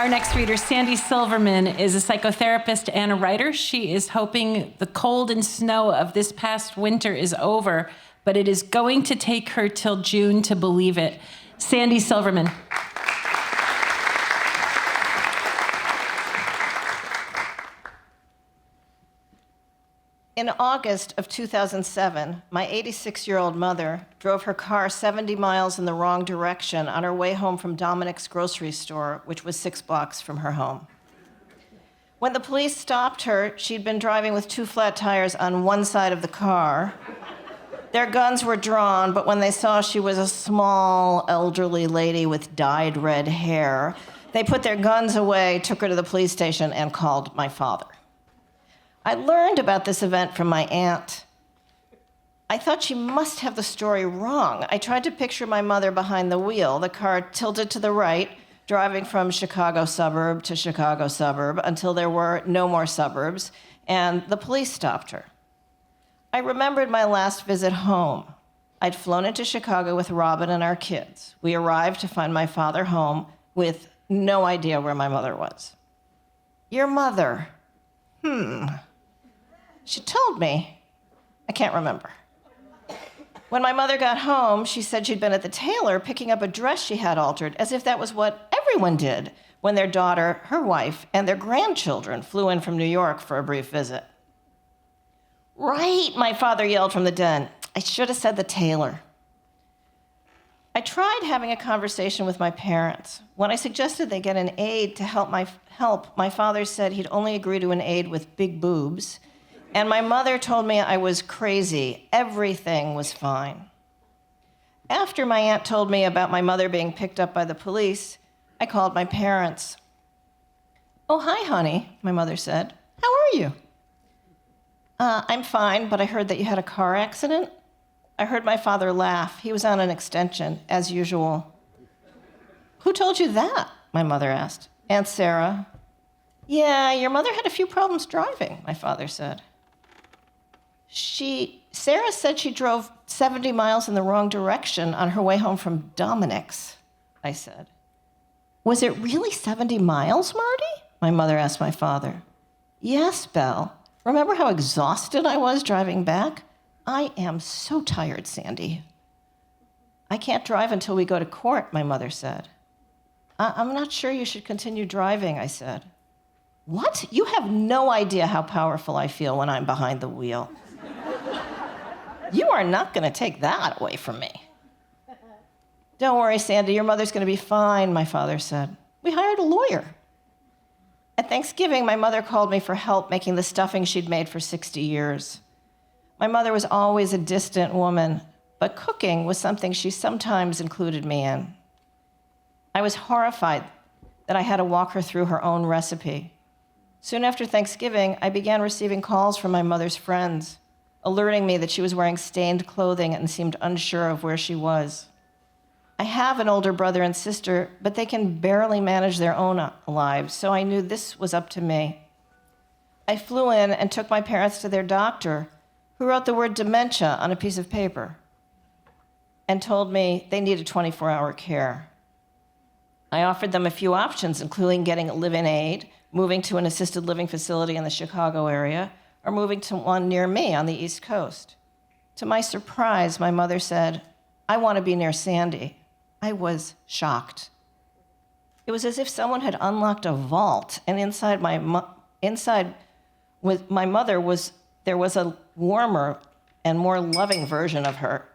Our next reader, Sandy Silverman, is a psychotherapist and a writer. She is hoping the cold and snow of this past winter is over, but it is going to take her till June to believe it. Sandy Silverman. In August of 2007, my 86-year-old mother drove her car 70 miles in the wrong direction on her way home from Dominic's grocery store, which was 6 blocks from her home. When the police stopped her, she'd been driving with 2 flat tires on one side of the car. Their guns were drawn, but when they saw she was a small, elderly lady with dyed red hair, they put their guns away, took her to the police station, and called my father. I learned about this event from my aunt. I thought she must have the story wrong. I tried to picture my mother behind the wheel, the car tilted to the right, driving from Chicago suburb to Chicago suburb until there were no more suburbs, and the police stopped her. I remembered my last visit home. I'd flown into Chicago with Robin and our kids. We arrived to find my father home with no idea where my mother was. Your mother? She told me. I can't remember. When my mother got home, she said she'd been at the tailor picking up a dress she had altered, as if that was what everyone did when their daughter, her wife, and their grandchildren flew in from New York for a brief visit. Right, my father yelled from the den. I should have said the tailor. I tried having a conversation with my parents. When I suggested they get an aide to help, my father said he'd only agree to an aide with big boobs. And my mother told me I was crazy. Everything was fine. After my aunt told me about my mother being picked up by the police, I called my parents. Oh, hi, honey, my mother said. How are you? I'm fine, but I heard that you had a car accident. I heard my father laugh. He was on an extension, as usual. Who told you that? My mother asked. Aunt Sarah. Yeah, your mother had a few problems driving, my father said. Sarah said she drove 70 miles in the wrong direction on her way home from Dominic's, I said. Was it really 70 miles, Marty? My mother asked my father. Yes, Belle. Remember how exhausted I was driving back? I am so tired, Sandy. I can't drive until we go to court, my mother said. I'm not sure you should continue driving, I said. What? You have no idea how powerful I feel when I'm behind the wheel. You are not going to take that away from me. Don't worry, Sandy, your mother's going to be fine, my father said. We hired a lawyer. At Thanksgiving, my mother called me for help making the stuffing she'd made for 60 years. My mother was always a distant woman, but cooking was something she sometimes included me in. I was horrified that I had to walk her through her own recipe. Soon after Thanksgiving, I began receiving calls from my mother's friends, alerting me that she was wearing stained clothing and seemed unsure of where she was. I have an older brother and sister, but they can barely manage their own lives, so I knew this was up to me. I flew in and took my parents to their doctor, who wrote the word dementia on a piece of paper and told me they needed 24-hour care. I offered them a few options, including getting a live-in aide, moving to an assisted living facility in the Chicago area, or moving to one near me on the East Coast. To my surprise, my mother said, I want to be near Sandy. I was shocked. It was as if someone had unlocked a vault, and inside with my mother there was a warmer and more loving version of her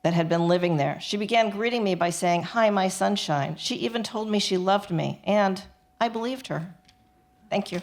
that had been living there. She began greeting me by saying, hi, my sunshine. She even told me she loved me, and I believed her. Thank you.